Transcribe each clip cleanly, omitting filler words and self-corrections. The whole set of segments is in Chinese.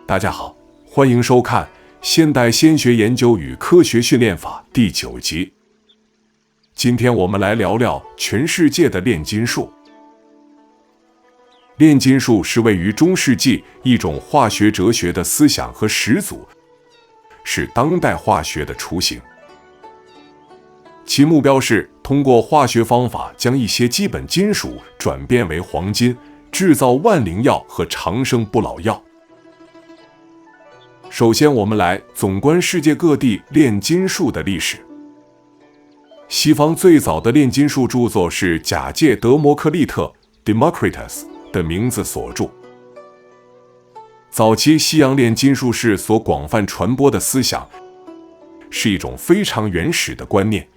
大家好，欢迎收看《现代先学研究与科学训练法》第9集。今天我们来聊聊全世界的炼金术。炼金术是位于中世纪一种化学哲学的思想和始祖，是当代化学的雏形。其目标是通过化学方法将一些基本金属转变为黄金，制造万灵药和长生不老药。首先，我们来总观世界各地炼金术的历史。西方最早的炼金术著作是假借德谟克利特 （Democritus） 的名字所著。早期西洋炼金术士所广泛传播的思想，是一种非常原始的观念，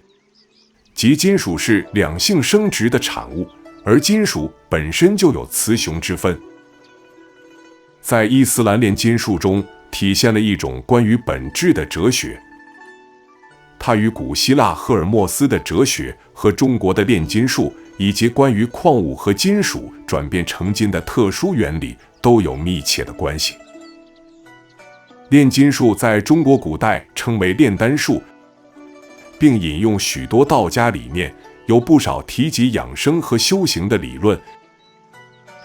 即金属是两性生殖的产物，而金属本身就有雌雄之分。在伊斯兰炼金术中，体现了一种关于本质的哲学，它与古希腊赫尔墨斯的哲学和中国的炼金术，以及关于矿物和金属转变成金的特殊原理都有密切的关系。炼金术在中国古代称为炼丹术，并引用许多道家理念，有不少提及养生和修行的理论。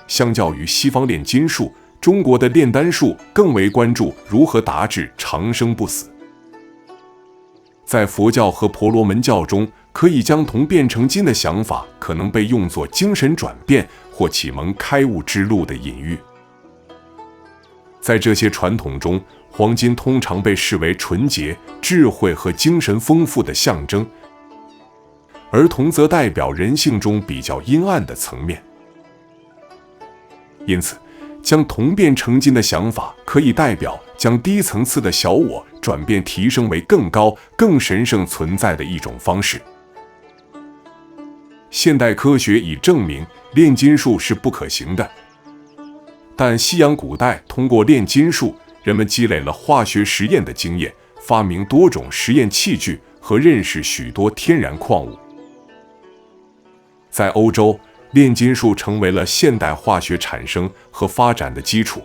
相较于西方炼金术，中国的炼丹术更为关注如何达至长生不死。在佛教和婆罗门教中，可以将铜变成金的想法可能被用作精神转变或启蒙开悟之路的隐喻。在这些传统中，黄金通常被视为纯洁、智慧和精神丰富的象征，而铜则代表人性中比较阴暗的层面。因此，将铜变成金的想法可以代表将低层次的小我转变提升为更高、更神圣存在的一种方式。现代科学已证明炼金术是不可行的，但西洋古代通过炼金术，人们积累了化学实验的经验，发明多种实验器具和认识许多天然矿物。在欧洲，炼金术成为了现代化学产生和发展的基础，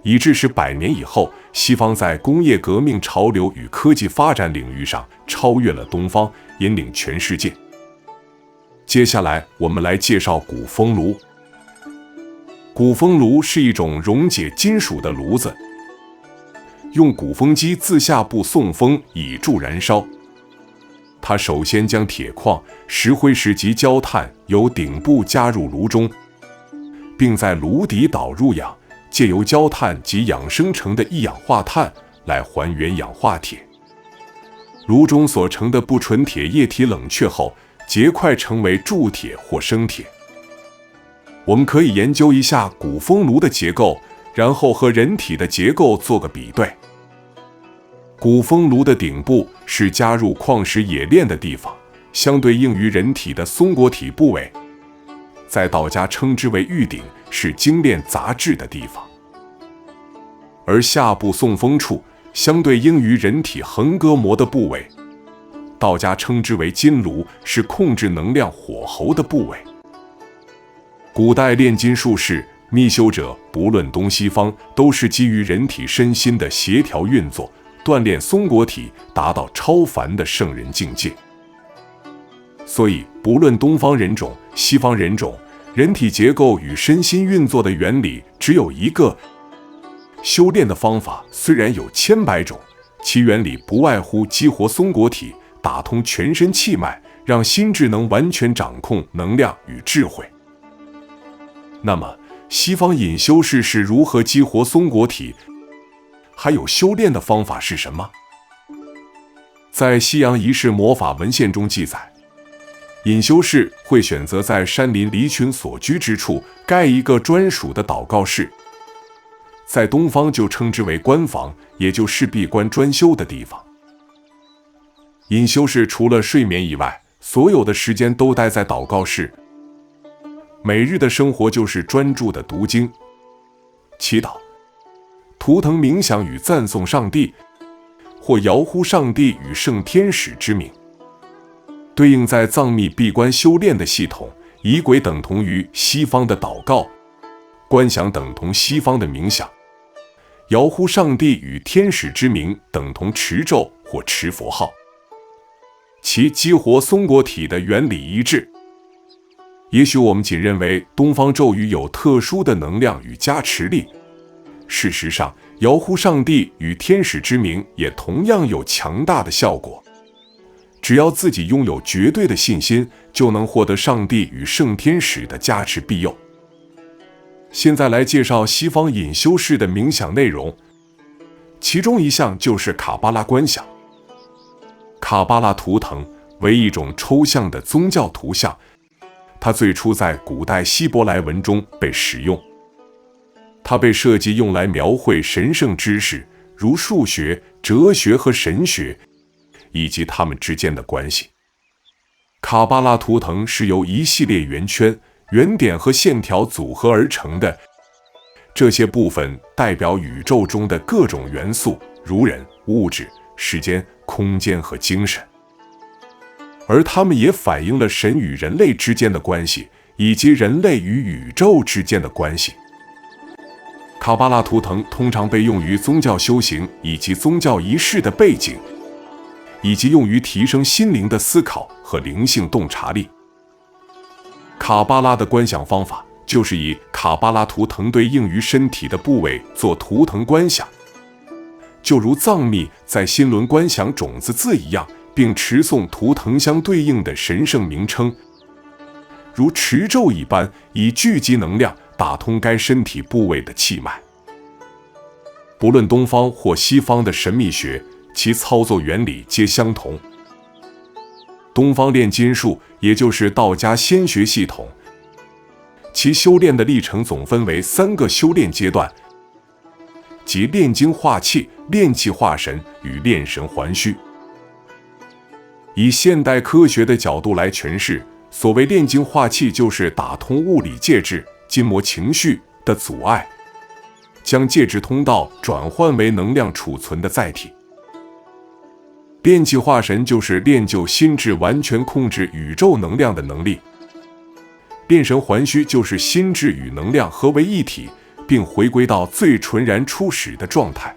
以致是100年以后，西方在工业革命潮流与科技发展领域上超越了东方，引领全世界。接下来，我们来介绍鼓风炉。鼓风炉是一种溶解金属的炉子，用鼓风机自下部送风以助燃烧。它首先将铁矿、石灰石及焦炭由顶部加入炉中，并在炉底导入氧，借由焦炭及氧生成的一氧化碳来还原氧化铁。炉中所成的不纯铁液体冷却后，结块成为铸铁或生铁。我们可以研究一下鼓风炉的结构，然后和人体的结构做个比对。鼓风炉的顶部是加入矿石冶炼的地方，相对应于人体的松果体部位，在道家称之为玉鼎，是精炼杂质的地方。而下部送风处相对应于人体横膈膜的部位，道家称之为金炉，是控制能量火候的部位。古代炼金术士、密修者，不论东西方，都是基于人体身心的协调运作，锻炼松果体，达到超凡的圣人境界。所以，不论东方人种、西方人种，人体结构与身心运作的原理只有一个。修炼的方法虽然有千百种，其原理不外乎激活松果体，打通全身气脉，让心智能完全掌控能量与智慧。那么，西方隐修士是如何激活松果体？还有修炼的方法是什么？在西洋仪式魔法文献中记载，隐修士会选择在山林离群所居之处盖一个专属的祷告室，在东方就称之为关房，也就是闭关专修的地方。隐修士除了睡眠以外，所有的时间都待在祷告室，每日的生活就是专注的读经、祈祷、图腾冥想与赞颂上帝，或遥呼上帝与圣天使之名。对应在藏密闭关修炼的系统，仪轨等同于西方的祷告，观想等同西方的冥想，遥呼上帝与天使之名等同持咒或持佛号，其激活松果体的原理一致。也许我们仅认为东方咒语有特殊的能量与加持力，事实上，遥呼上帝与天使之名也同样有强大的效果。只要自己拥有绝对的信心，就能获得上帝与圣天使的加持庇佑。现在来介绍西方隐修式的冥想内容，其中一项就是卡巴拉观想。卡巴拉图腾为一种抽象的宗教图像，它最初在古代希伯来文中被使用。它被设计用来描绘神圣知识，如数学、哲学和神学，以及它们之间的关系。卡巴拉图腾是由一系列圆圈、圆点和线条组合而成的，这些部分代表宇宙中的各种元素，如人、物质、时间、空间和精神。而它们也反映了神与人类之间的关系，以及人类与宇宙之间的关系。卡巴拉图腾通常被用于宗教修行以及宗教仪式的背景，以及用于提升心灵的思考和灵性洞察力。卡巴拉的观想方法就是以卡巴拉图腾对应于身体的部位做图腾观想，就如藏密在心轮观想种子字一样，并持诵图腾相对应的神圣名称，如持咒一般，以聚集能量打通该身体部位的气脉。不论东方或西方的神秘学，其操作原理皆相同。东方炼金术，也就是道家仙学系统，其修炼的历程总分为3个修炼阶段，即炼精化气、炼气化神与炼神还虚。以现代科学的角度来诠释，所谓炼精化气，就是打通物理介质、筋膜情绪的阻碍，将介质通道转换为能量储存的载体。炼气化神就是练就心智完全控制宇宙能量的能力。炼神还虚就是心智与能量合为一体，并回归到最纯然初始的状态。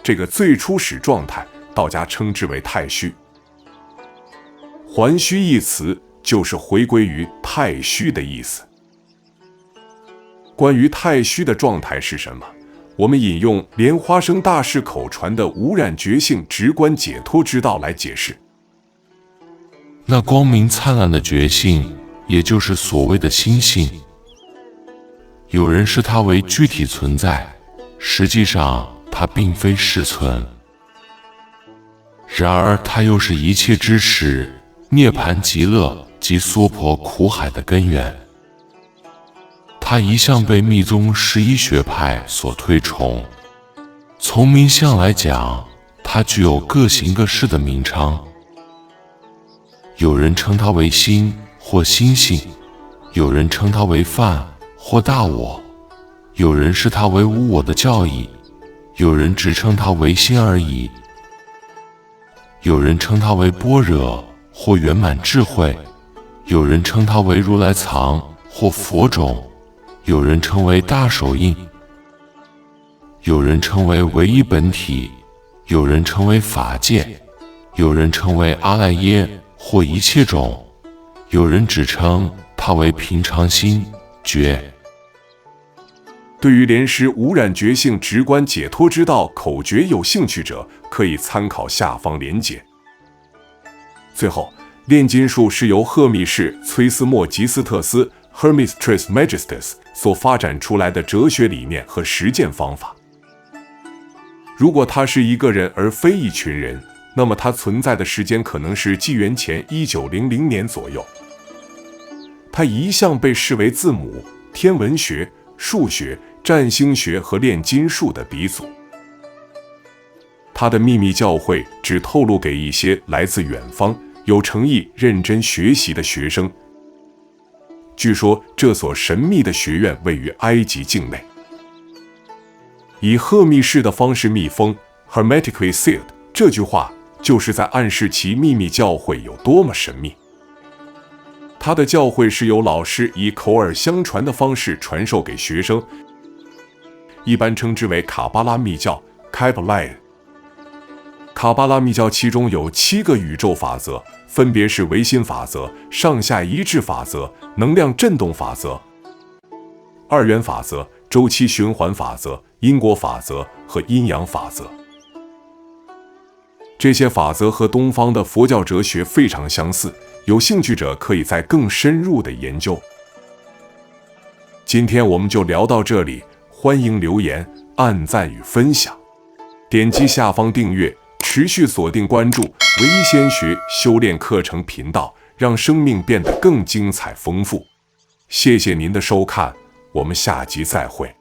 这个最初始状态，道家称之为太虚。还虚一词就是回归于太虚的意思。关于太虚的状态是什么？我们引用莲花生大师口传的无染觉性直观解脱之道来解释。那光明灿烂的觉性，也就是所谓的心性，有人视它为具体存在，实际上它并非实存。然而它又是一切知识、涅槃极乐及娑婆苦海的根源。它一向被密宗11学派所推崇。从名相来讲，它具有各形各式的名称。有人称它为心或心性，有人称它为梵或大我，有人视它为无我的教义，有人只称它为心而已。有人称它为般若或圆满智慧，有人称它为如来藏或佛种，有人称为大手印，有人称为唯一本体，有人称为法界，有人称为阿赖耶或一切种，有人只称它为平常心觉。对于莲师无染觉性直观解脱之道口诀有兴趣者，可以参考下方连结。最后，炼金术是由赫密士崔斯莫吉斯特斯 Hermes Trismegistus 所发展出来的哲学理念和实践方法。如果他是一个人而非一群人，那么他存在的时间可能是纪元前1900年左右。他一向被视为字母、天文学、数学、占星学和炼金术的鼻祖。他的秘密教会只透露给一些来自远方、有诚意、认真学习的学生。据说这所神秘的学院位于埃及境内。以赫密士的方式密封 Hermetically sealed 这句话就是在暗示其秘密教会有多么神秘。他的教诲是由老师以口耳相传的方式传授给学生，一般称之为卡巴拉密教 （Kabbalah）。卡巴拉密教其中有7个宇宙法则，分别是唯心法则、上下一致法则、能量振动法则、二元法则、周期循环法则、因果法则和阴阳法则。这些法则和东方的佛教哲学非常相似，有兴趣者可以再更深入的研究。今天我们就聊到这里，欢迎留言、按赞与分享，点击下方订阅，持续锁定关注唯一仙学修炼课程频道，让生命变得更精彩丰富。谢谢您的收看，我们下集再会。